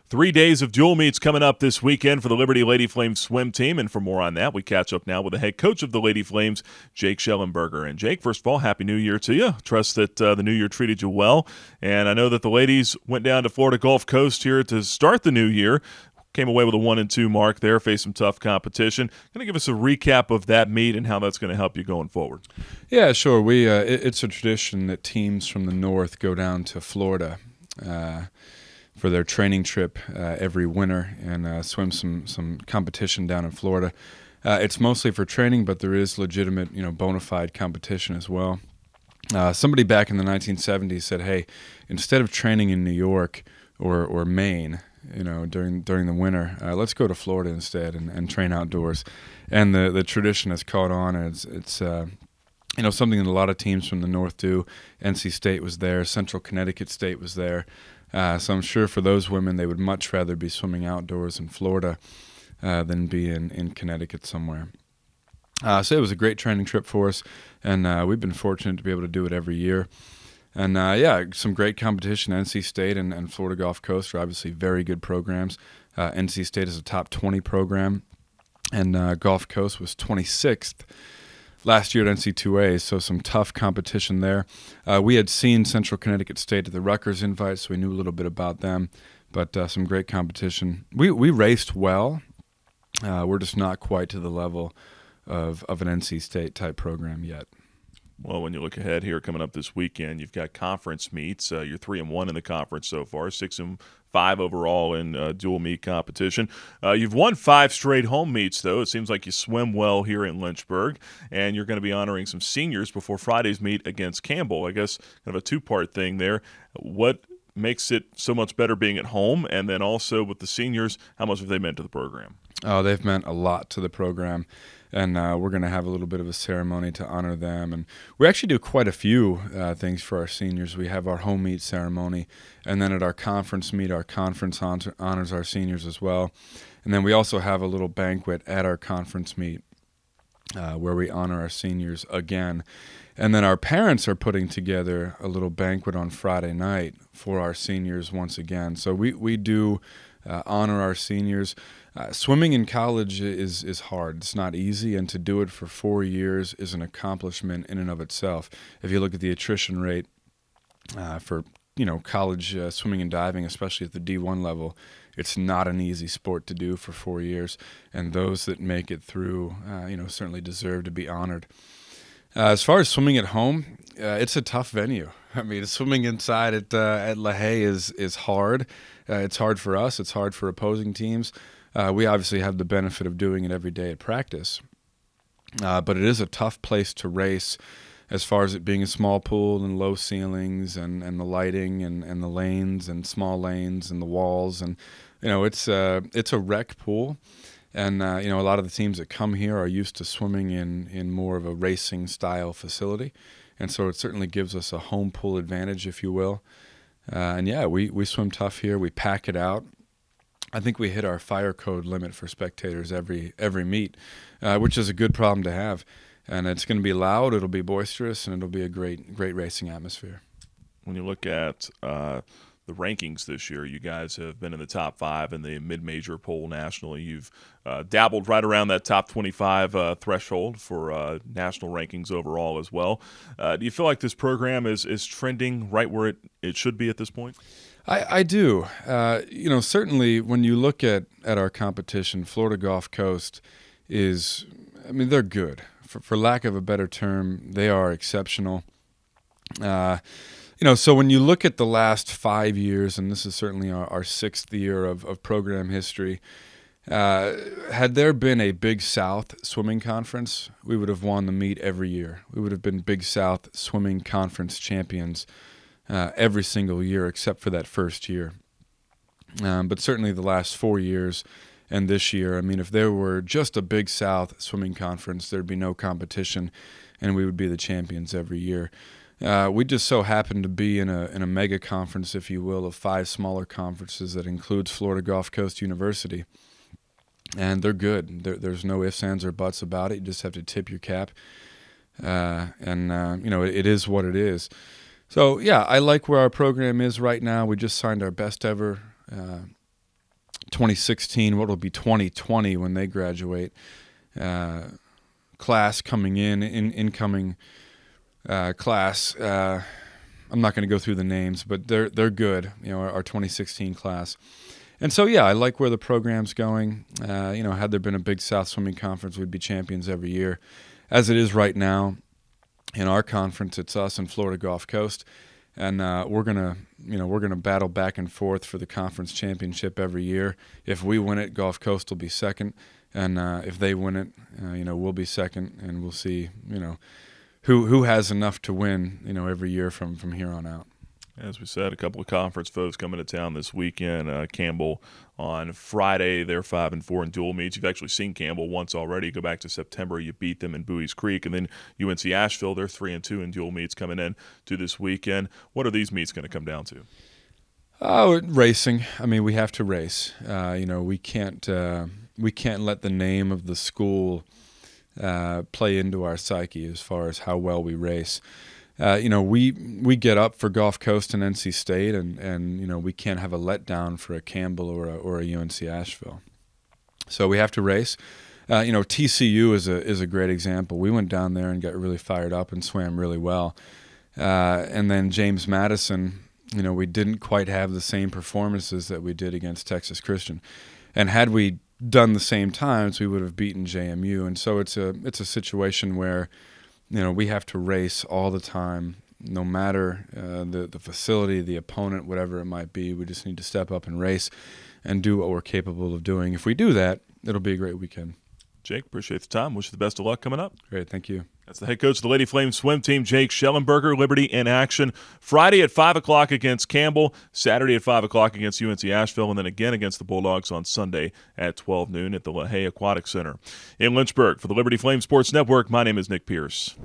3 days of dual meets coming up this weekend for the Liberty Lady Flames swim team. And for more on that, we catch up now with the head coach of the Lady Flames, Jake Shellenberger. And Jake, first of all, Happy New Year to you. Trust that the new year treated you well. And I know that the ladies went down to Florida Gulf Coast here to start the new year. Came away with a 1-2 mark there, faced some tough competition. Going to give us a recap of that meet and how that's going to help you going forward. Yeah, sure. It's a tradition that teams from the north go down to Florida for their training trip every winter and swim some competition down in Florida. It's mostly for training, but there is legitimate, bona fide competition as well. Somebody back in the 1970s said, "Hey, instead of training in New York or Maine, during the winter, let's go to Florida instead and train outdoors." And the tradition has caught on. And it's something that a lot of teams from the north do. NC State was there. Central Connecticut State was there. So I'm sure for those women, they would much rather be swimming outdoors in Florida than be in Connecticut somewhere. So it was a great training trip for us, and we've been fortunate to be able to do it every year. And, some great competition. NC State and Florida Gulf Coast are obviously very good programs. NC State is a top 20 program, and Gulf Coast was 26th last year at NC2A, so some tough competition there. We had seen Central Connecticut State at the Rutgers invite, so we knew a little bit about them, but some great competition. We raced well. We're just not quite to the level of an NC State type program yet. Well, when you look ahead here coming up this weekend, you've got conference meets. You're 3-1 in the conference so far, 6-5 overall in dual meet competition. You've won 5 straight home meets, though. It seems like you swim well here in Lynchburg, and you're going to be honoring some seniors before Friday's meet against Campbell. I guess kind of a two-part thing there. What makes it so much better being at home, and then also with the seniors, how much have they meant to the program? Oh, they've meant a lot to the program. And we're going to have a little bit of a ceremony to honor them. And we actually do quite a few things for our seniors. We have our home meet ceremony, and then at our conference meet, our conference honors our seniors as well. And then we also have a little banquet at our conference meet where we honor our seniors again. And then our parents are putting together a little banquet on Friday night for our seniors once again. So we do honor our seniors. Swimming in college is hard. It's not easy, and to do it for 4 years is an accomplishment in and of itself. If you look at the attrition rate for college swimming and diving, especially at the D1 level, it's not an easy sport to do for 4 years, and those that make it through, certainly deserve to be honored. As far as swimming at home, it's a tough venue. I mean, swimming inside at LaHaye is hard. It's hard for us. It's hard for opposing teams. We obviously have the benefit of doing it every day at practice. But it is a tough place to race as far as it being a small pool and low ceilings and the lighting and the lanes and small lanes and the walls. And, it's a rec pool. And, a lot of the teams that come here are used to swimming in more of a racing style facility. And so it certainly gives us a home pool advantage, if you will. We swim tough here. We pack it out. I think we hit our fire code limit for spectators every meet, which is a good problem to have. And it's going to be loud, it'll be boisterous, and it'll be a great racing atmosphere. When you look at the rankings this year, you guys have been in the top 5 in the mid-major poll nationally. You've dabbled right around that top 25 threshold for national rankings overall as well. Do you feel like this program is trending right where it should be at this point? I do. Certainly when you look at our competition, Florida Gulf Coast they're good. For lack of a better term, they are exceptional. So when you look at the last 5 years, and this is certainly our 6th year of program history, had there been a Big South swimming conference, we would have won the meet every year. We would have been Big South swimming conference champions every single year except for that first year. But certainly the last 4 years and this year, if there were just a Big South swimming conference, there'd be no competition, and we would be the champions every year. We just so happen to be in a mega conference, if you will, of 5 smaller conferences that includes Florida Gulf Coast University. And they're good. There's no ifs, ands, or buts about it. You just have to tip your cap. It is what it is. So, yeah, I like where our program is right now. We just signed our best ever 2016, what will be 2020 when they graduate, class coming incoming class. I'm not going to go through the names, but they're good. Our 2016 class. And so, yeah, I like where the program's going. Had there been a Big South Swimming Conference, we'd be champions every year. As it is right now, in our conference, it's us and Florida Gulf Coast, and we're gonna battle back and forth for the conference championship every year. If we win it, Gulf Coast will be second, and if they win it, we'll be second, and we'll see, who has enough to win, every year from here on out. As we said, a couple of conference foes coming to town this weekend. Campbell on Friday, they're 5-4 in dual meets. You've actually seen Campbell once already. Go back to September, you beat them in Bowie's Creek. And then UNC Asheville, they're 3-2 in dual meets coming in to this weekend. What are these meets going to come down to? Oh, racing. I mean, we have to race. We can't let the name of the school play into our psyche as far as how well we race. We get up for Gulf Coast and NC State, and we can't have a letdown for a Campbell or a UNC Asheville. So we have to race. TCU is a great example. We went down there and got really fired up and swam really well. And then James Madison, we didn't quite have the same performances that we did against Texas Christian. And had we done the same times, we would have beaten JMU. And so it's a situation where we have to race all the time, no matter the facility, the opponent, whatever it might be. We just need to step up and race and do what we're capable of doing. If we do that, it'll be a great weekend. Jake, appreciate the time. Wish you the best of luck coming up. Great, thank you. That's the head coach of the Lady Flames swim team, Jake Shellenberger. Liberty in action Friday at 5 o'clock against Campbell, Saturday at 5 o'clock against UNC Asheville, and then again against the Bulldogs on Sunday at 12 noon at the LaHaye Aquatics Center in Lynchburg. For the Liberty Flames Sports Network, my name is Nick Pierce.